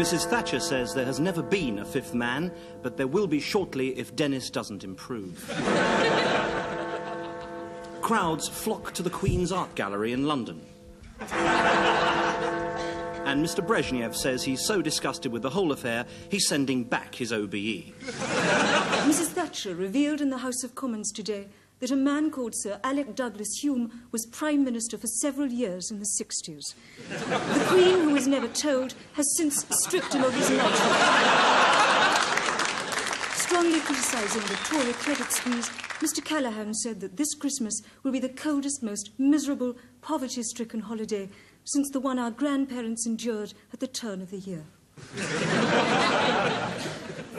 Mrs. Thatcher says there has never been a fifth man, but there will be shortly if Dennis doesn't improve. Crowds flock to the Queen's Art Gallery in London. And Mr. Brezhnev says he's so disgusted with the whole affair, he's sending back his OBE. Mrs. Thatcher revealed in the House of Commons today that a man called Sir Alec Douglas Hume was Prime Minister for several years in the 60s. The Queen, who is never told, has since stripped him of his mantle. Strongly criticising the Tory credit squeeze, Mr. Callaghan said that this Christmas will be the coldest, most miserable, poverty-stricken holiday since the one our grandparents endured at the turn of the year.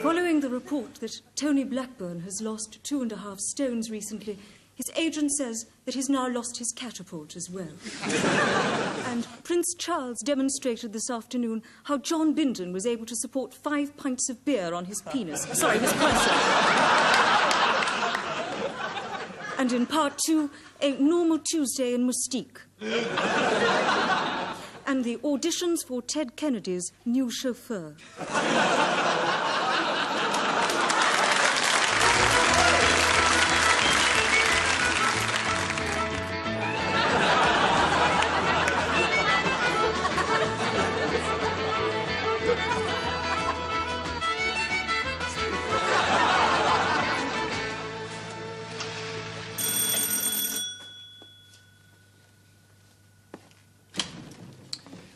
Following the report that Tony Blackburn has lost 2.5 stones recently, his agent says that he's now lost his catapult as well. And Prince Charles demonstrated this afternoon how John Bindon was able to support 5 pints of beer on his penis. Sorry, his person. And in part 2, a normal Tuesday in Mystique. And the auditions for Ted Kennedy's new chauffeur.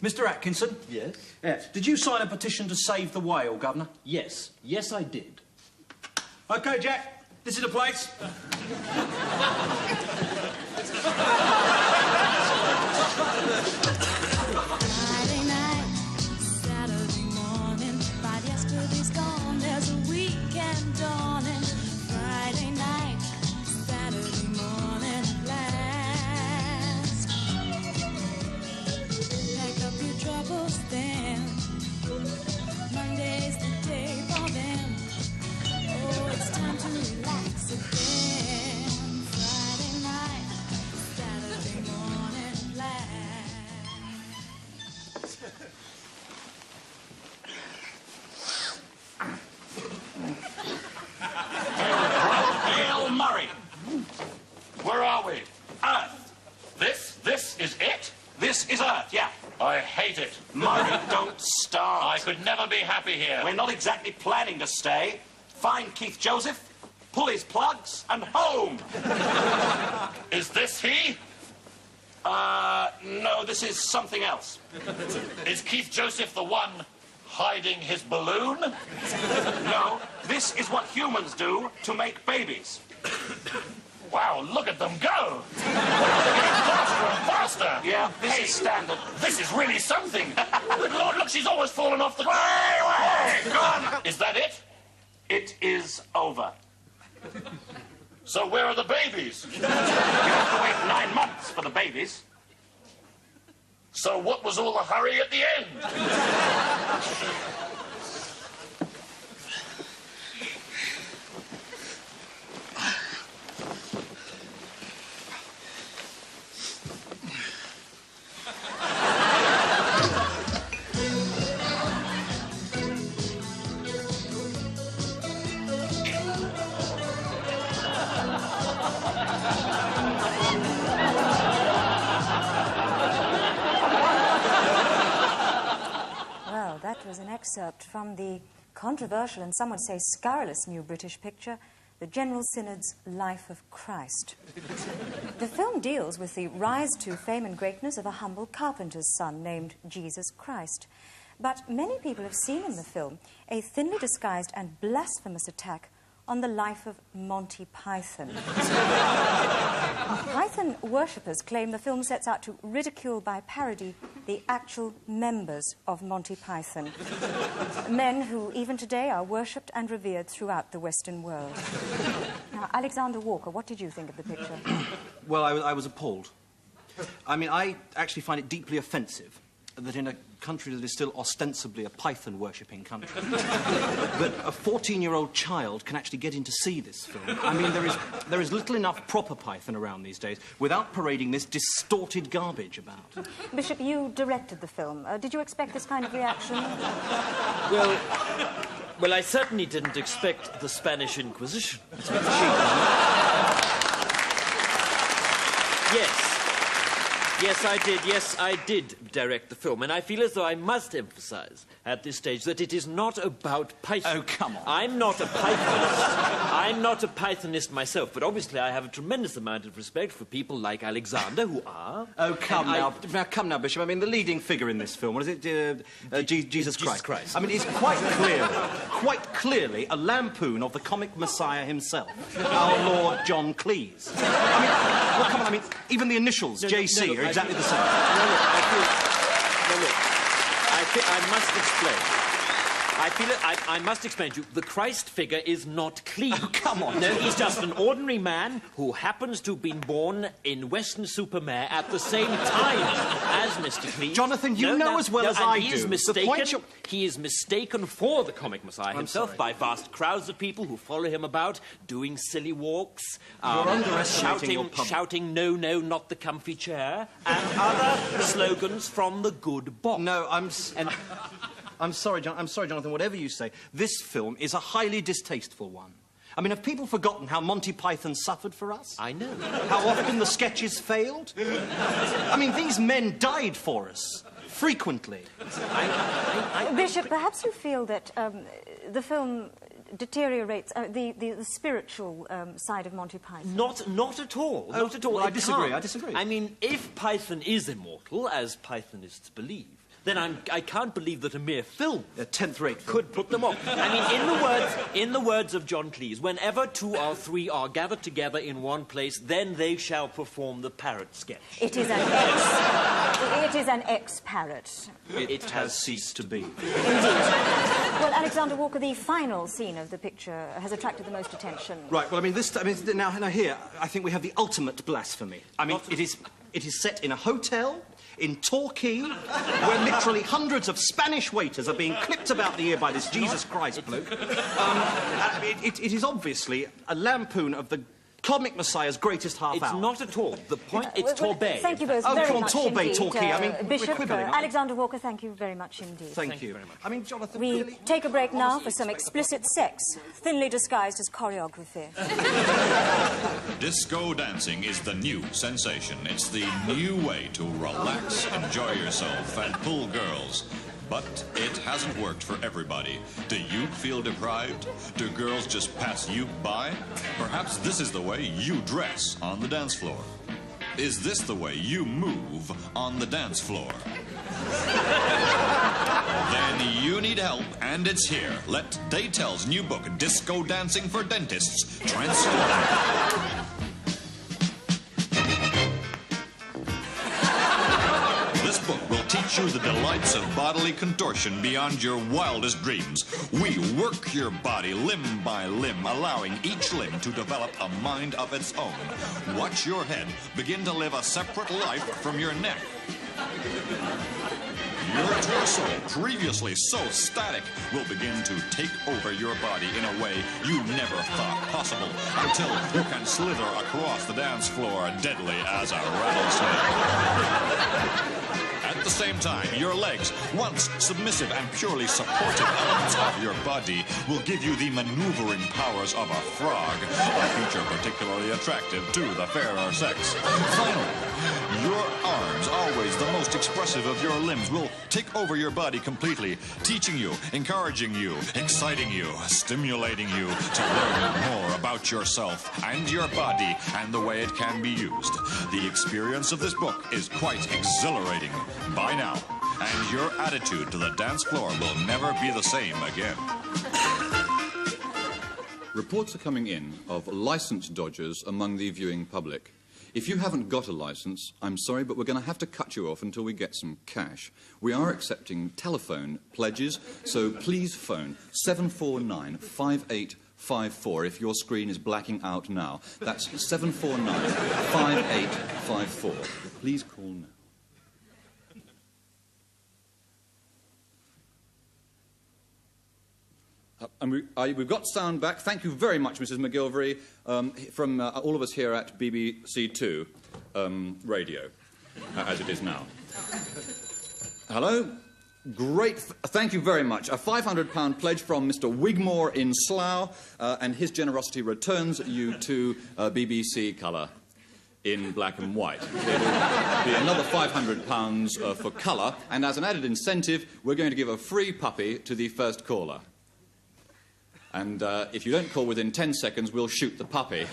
Mr. Atkinson? Yes? Yes. Did you sign a petition to save the whale, Governor? Yes. Yes, I did. OK, Jack. This is the place. Friday night, Saturday morning, by yesterday's gone, there's a weekend dawning. Friday night, Saturday morning at last. Pack up your troubles then. Monday's the day for them. Oh, it's time to relax again. Friday night, Saturday morning at last. Hail Murray! Where are we? Earth. This is it? This is Earth, yeah. I hate it. Murray, don't start. I could never be happy here. We're not exactly planning to stay. Find Keith Joseph, pull his plugs, and home. Is this he? No, this is something else. Is Keith Joseph the one hiding his balloon? No, this is what humans do to make babies. Wow, look at them go! They're getting faster and faster. Yeah, this is standard. This is really something. Good Lord, look, she's almost fallen off the... Way! Gone! Is that it? It is over. So where are the babies? You have to wait 9 months for the babies. So what was all the hurry at the end? Well, that was an excerpt from the controversial and some would say scurrilous new British picture, The General Synod's Life of Christ. The film deals with the rise to fame and greatness of a humble carpenter's son named Jesus Christ. But many people have seen in the film a thinly disguised and blasphemous attack on the life of Monty Python. Python worshippers claim the film sets out to ridicule by parody the actual members of Monty Python, men who even today are worshipped and revered throughout the Western world. Now, Alexander Walker, what did you think of the picture? Well, I was appalled. I mean, I actually find it deeply offensive. that in a country that is still ostensibly a python-worshipping country, that a 14-year-old child can actually get in to see this film. I mean, there is little enough proper python around these days without parading this distorted garbage about. Bishop, you directed the film. Did you expect this kind of reaction? Well, I certainly didn't expect the Spanish Inquisition. Yes, I did. Yes, I did direct the film. And I feel as though I must emphasize at this stage that it is not about Python. Oh, come on. I'm not a Pythonist. I'm not a Pythonist myself, but obviously I have a tremendous amount of respect for people like Alexander who are. Oh, come now. Now, come now, Bishop. I mean, the leading figure in this film, what is it? Jesus Christ. I mean, it's quite clearly a lampoon of the comic messiah himself, our Lord John Cleese. I mean, well, come on, I mean, even the initials, JC, are exactly the same. I must explain. I must explain to you, the Christ figure is not Cleese. Oh, come on. No, he's just an ordinary man who happens to have been born in Weston-super-Mare at the same time as Mr. Cleese. Jonathan, you know as well as I do. He is mistaken for the comic messiah himself by vast crowds of people who follow him about, doing silly walks, You're underestimating your public. shouting, no, not the comfy chair, and other slogans from the good box. No, I'm sorry, Jonathan, whatever you say, this film is a highly distasteful one. I mean, have people forgotten how Monty Python suffered for us? I know. How often the sketches failed? I mean, these men died for us, frequently. Bishop, perhaps you feel that the film deteriorates the spiritual side of Monty Python. Not at all. Not at all. Well, I disagree. I mean, if Python is immortal, as Pythonists believe, then I can't believe that a mere film, A 10th-rate film. could put them off. I mean, in the words of John Cleese, whenever 2 or 3 are gathered together in one place, then they shall perform the parrot sketch. It is an ex-parrot. It has ceased to be. Indeed. Well, Alexander Walker, the final scene of the picture has attracted the most attention. Right, well, now here, I think we have the ultimate blasphemy. I mean, it is set in a hotel in Torquay, where literally hundreds of Spanish waiters are being clipped about the ear by this Jesus Christ bloke. It is obviously a lampoon of the comic messiah's greatest half It's hour. not at all. The point, it's Torbay. Thank you both Oh, very come on, much Torbay, indeed. Torquay. I mean, Bishop, we're quibbling, aren't we? Alexander Walker, thank you very much indeed. Thank you very much. I mean, Jonathan, We really... take a break now for some explicit sex, thinly disguised as choreography. Disco dancing is the new sensation. It's the new way to relax, enjoy yourself, and pull girls. But it hasn't worked for everybody. Do you feel deprived? Do girls just pass you by? Perhaps this is the way you dress on the dance floor. Is this the way you move on the dance floor? Then you need help, and it's here. Let Daytel's new book, Disco Dancing for Dentists, transform. This book will teach you the delights of bodily contortion beyond your wildest dreams. We work your body limb by limb, allowing each limb to develop a mind of its own. Watch your head begin to live a separate life from your neck. Your torso, previously so static, will begin to take over your body in a way you never thought possible, until you can slither across the dance floor deadly as a rattlesnake. At the same time, your legs, once submissive and purely supportive elements of your body, will give you the maneuvering powers of a frog, a feature particularly attractive to the fairer sex. Finally, your arms, always the most expressive of your limbs, will take over your body completely, teaching you, encouraging you, exciting you, stimulating you to learn more about yourself and your body and the way it can be used. The experience of this book is quite exhilarating. Buy now, and your attitude to the dance floor will never be the same again. Reports are coming in of license dodgers among the viewing public. If you haven't got a license, I'm sorry, but we're going to have to cut you off until we get some cash. We are accepting telephone pledges, so please phone 749-5854 if your screen is blacking out now. That's 749-5854. Please call now. And we've got sound back. Thank you very much, Mrs. McGilvery, from all of us here at BBC Two Radio, as it is now. Hello? Great. Thank you very much. A £500 pledge from Mr. Wigmore in Slough, and his generosity returns you to BBC colour in black and white. There'll be another £500 for colour, and as an added incentive, we're going to give a free puppy to the first caller. And if you don't call within 10 seconds, we'll shoot the puppy.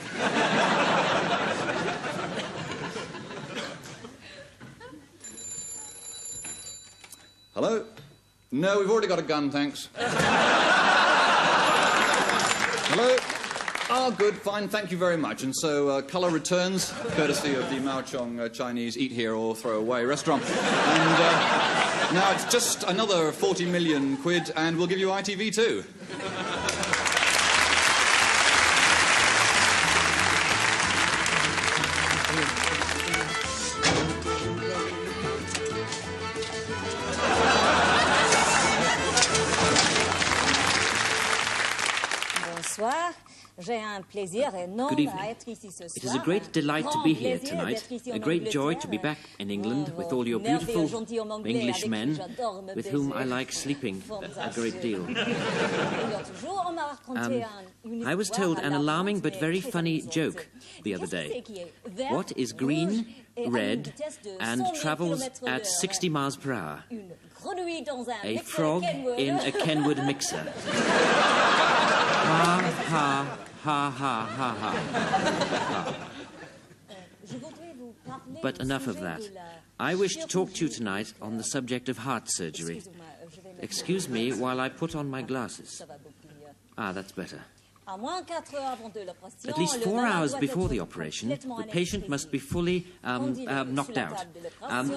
Hello? No, we've already got a gun, thanks. Hello? Oh, good, fine, thank you very much. And so, colour returns, courtesy of the Mao Chong Chinese Eat Here or Throw Away restaurant. And now it's just another 40 million quid, and we'll give you ITV too. Bonsoir. Good evening. It is a great delight to be here tonight, a great joy to be back in England with all your beautiful English men with whom I like sleeping a great deal. I was told an alarming but very funny joke the other day. What is green, red, and travels at 60 miles per hour? A frog in a Kenwood mixer. Ha, ha, ha, ha, ha, ha. But enough of that. I wish to talk to you tonight on the subject of heart surgery. Excuse me while I put on my glasses. Ah, that's better. At least 4 hours before the operation, the patient must be fully knocked out.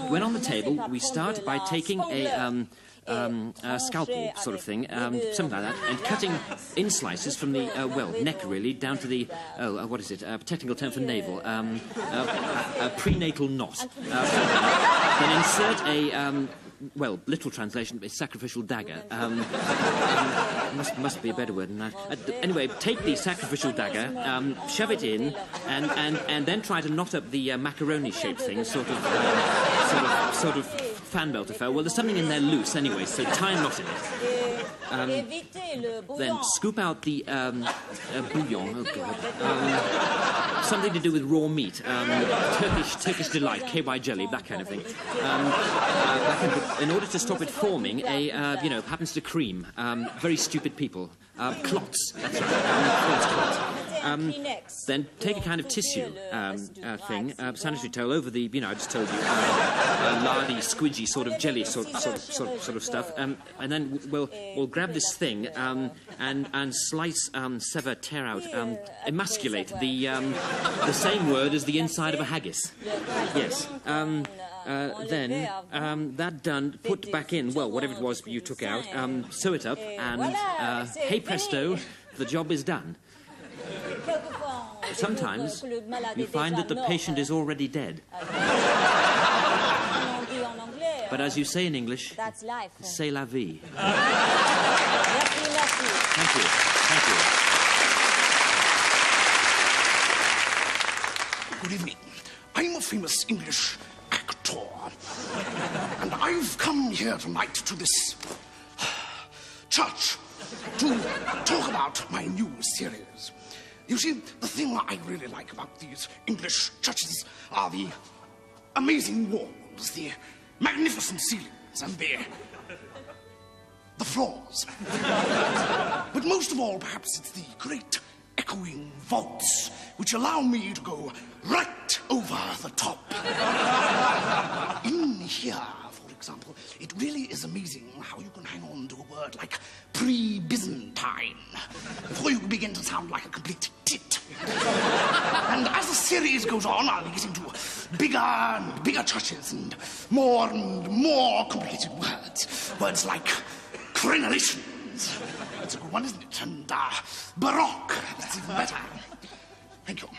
When on the table, we start by taking a scalpel sort of thing, something like that, and cutting in slices from the, neck really, down to the, what is it, a technical term for navel, a prenatal knot. Then insert a, literal translation, a sacrificial dagger. Must be a better word than that. Anyway, take the sacrificial dagger, shove it in, and then try to knot up the macaroni-shaped thing, sort of fan belt affair. Well, there's something in there loose anyway, so tie a knot in it. Then scoop out the bouillon. Oh God. Something to do with raw meat, Turkish delight, KY jelly, that kind of thing. In order to stop it forming, happens to cream. Very stupid people. Clots. That's right. Then take a kind of tissue thing, sanitary towel over the, I just told you, lardy, squidgy sort of jelly sort of stuff, and then we'll grab this thing and slice, sever, tear out, emasculate the same word as the inside of a haggis. Yes. Then, that done, put back in, whatever it was you took out, sew it up, and hey presto, the job is done. Sometimes you find that the patient is already dead. But as you say in English, c'est la vie. Thank you. Thank you. Good evening. I'm a famous English actor, and I've come here tonight to this church to talk about my new series. You see, the thing I really like about these English churches are the amazing walls, the magnificent ceilings, and the floors. But most of all, perhaps it's the great echoing vaults which allow me to go right over the top. In here, for example, it really is amazing how you can hang on to a word like pre-Byzantine before you begin to sound like a complete tit. And as the series goes on, I'll be getting to bigger and bigger churches and more complicated words. Words like crenellations. That's a good one, isn't it? And baroque. That's even better. Thank you.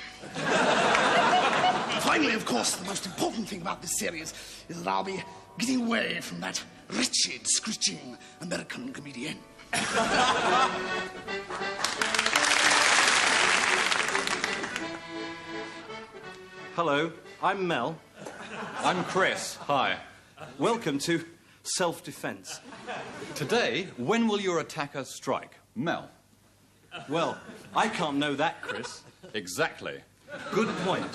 Finally, of course, the most important thing about this series is that I'll be getting away from that wretched, screeching American comedian. Hello, I'm Mel. I'm Chris. Hi. Welcome to Self-Defense. Today, when will your attacker strike? Mel. Well, I can't know that, Chris. Exactly. Good point.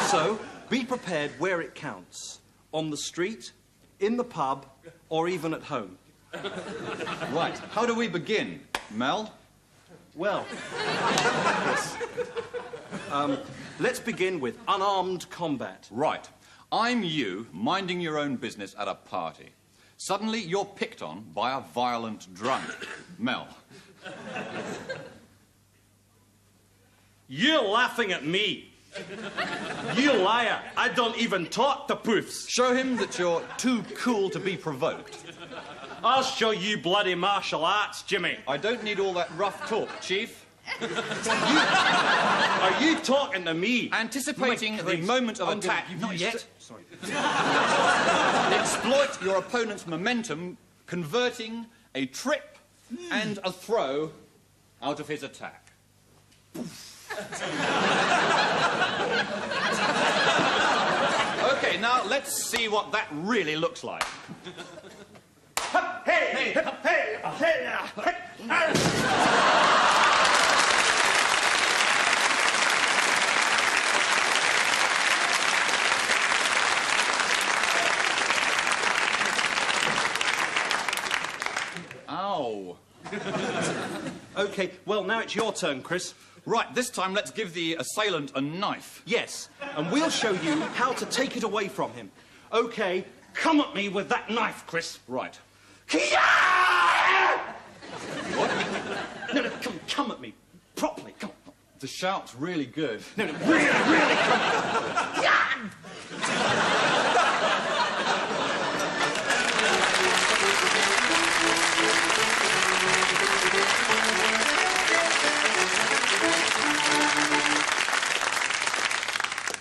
So, be prepared where it counts. On the street, in the pub, or even at home. Right. How do we begin, Mel? Well, Chris, let's begin with unarmed combat. Right. I'm you, minding your own business at a party. Suddenly, you're picked on by a violent drunk. Mel. You're laughing at me. You liar. I don't even talk to poofs. Show him that you're too cool to be provoked. I'll show you bloody martial arts, Jimmy. I don't need all that rough talk, Chief. Are you talking to me? Anticipating the moment of attack. Not yet. Sorry. Exploit your opponent's momentum, converting a trip and a throw out of his attack. Okay, now let's see what that really looks like. Hey! Hey! Ow. Okay, well, now it's your turn, Chris. Right, this time let's give the assailant a knife. Yes, and we'll show you how to take it away from him. Okay, come at me with that knife, Chris. Right. No, come at me. Properly, come on. The shout's really good. No, really, come on.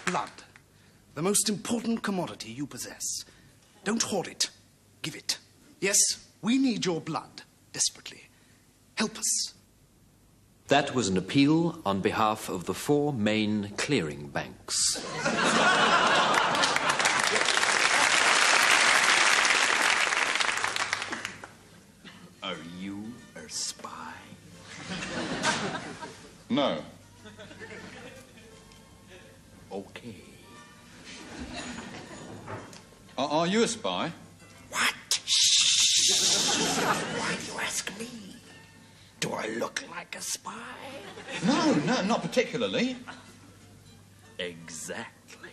Blood. The most important commodity you possess. Don't hoard it. Give it. Yes, we need your blood. Desperately. Help us. That was an appeal on behalf of the 4 main clearing banks. Are you a spy? No. Okay. Are you a spy? What? Why do you ask me? Do I look like a spy? No, not particularly. Exactly.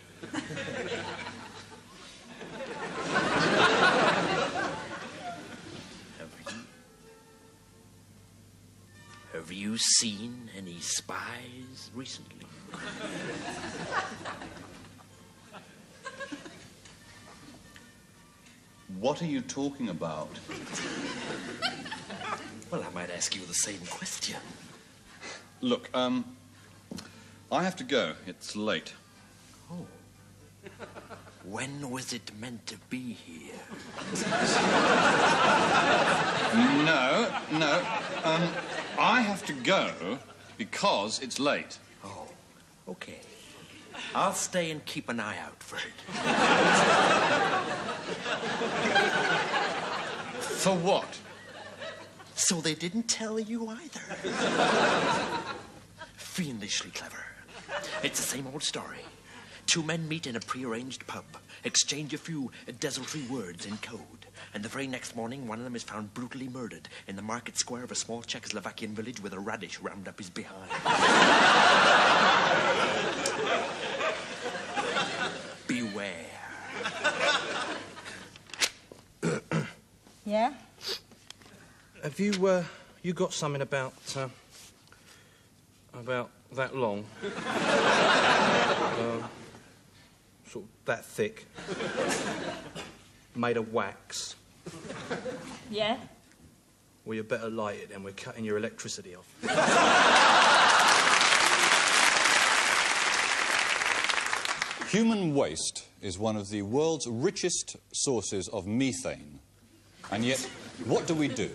Have you seen any spies recently? What are you talking about? Well, I might ask you the same question. Look, I have to go. It's late. Oh. When was it meant to be here? No. I have to go because it's late. Oh, okay. I'll stay and keep an eye out for it. For what? So they didn't tell you either. Fiendishly clever. It's the same old story. 2 men meet in a prearranged pub, exchange a few desultory words in code, and the very next morning one of them is found brutally murdered in the market square of a small Czechoslovakian village with a radish rammed up his behind. Beware. Yeah? Have you got something about that long? Sort of that thick. Made of wax. Yeah? Well, you better light it then. We're cutting your electricity off. Human waste is one of the world's richest sources of methane. And yet, What do?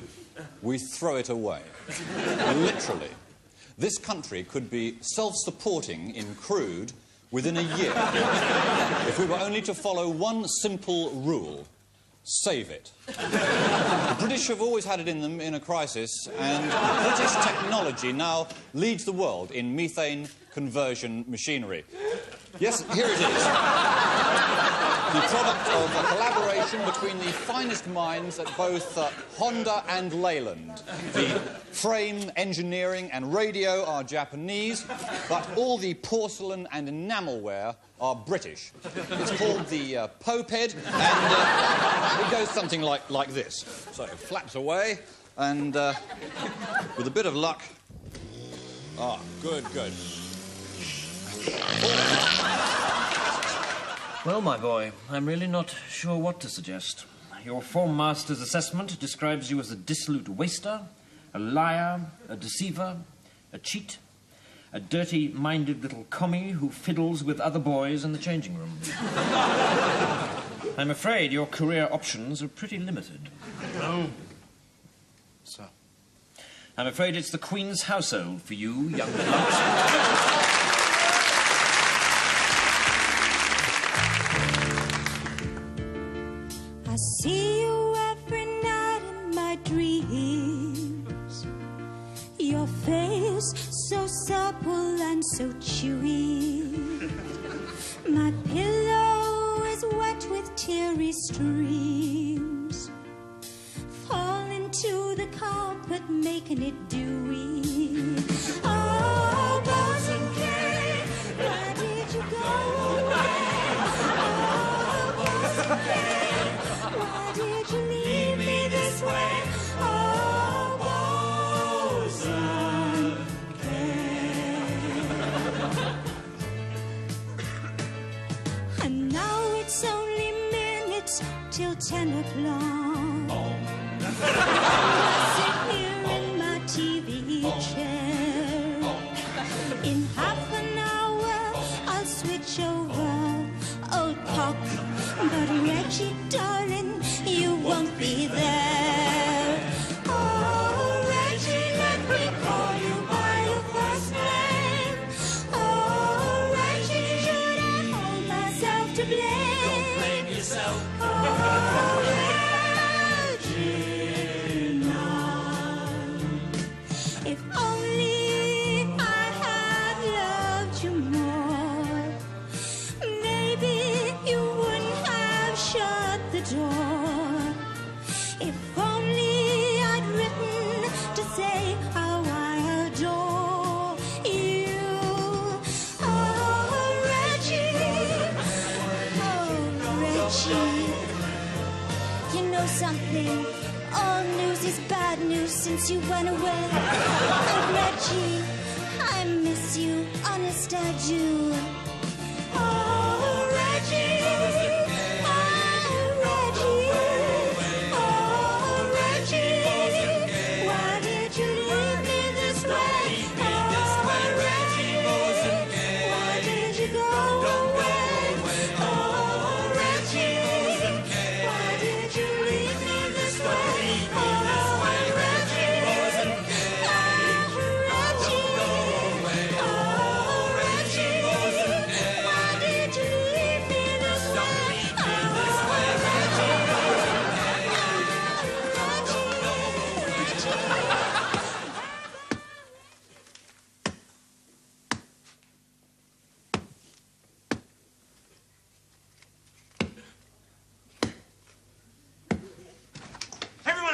We throw it away. Literally. This country could be self-supporting in crude within a year if we were only to follow one simple rule. Save it. The British have always had it in them in a crisis, and British technology now leads the world in methane conversion machinery. Yes, here it is. The product of a collaboration between the finest minds at both Honda and Leyland. The frame, engineering and radio are Japanese, but all the porcelain and enamelware are British. It's called the Poped, and it goes something like this. So it flaps away, and with a bit of luck... Ah, good. Well, my boy, I'm really not sure what to suggest. Your form master's assessment describes you as a dissolute waster, a liar, a deceiver, a cheat, a dirty-minded little commie who fiddles with other boys in the changing room. I'm afraid your career options are pretty limited. Oh. So? I'm afraid it's the Queen's household for you, young bloke. I see you every night in my dreams. Your face so supple and so chewy. My pillow is wet with teary streams. Fall into the carpet, making it dewy. Oh, Bosom Kay, why did you go away? Oh, Bosom Kay. Why did you leave me this way? Oh, Bosom Kay. And now it's only minutes till 10 o'clock. I sit here in my TV chair. In half an hour, I'll switch over. Old cock, but Reggie, darling, you won't be there. Oh, Reggie, let me call you by your first name. Oh, Reggie, should I hold myself to blame? Don't blame yourself. Oh, Regina, if only I had loved you more, maybe you wouldn't have shut the door. If only I'd written to say how I adore you. Oh, Reggie. Oh, Reggie. You know something? All news is bad news since you went away. Oh, Reggie, I miss you, honest I do. Oh, Reggie.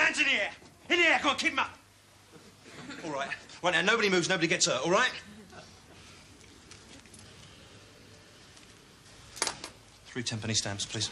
In the air! In the air! Come on, keep them up! All right. Right now, nobody moves, nobody gets hurt, all right? 3 10-penny stamps, please.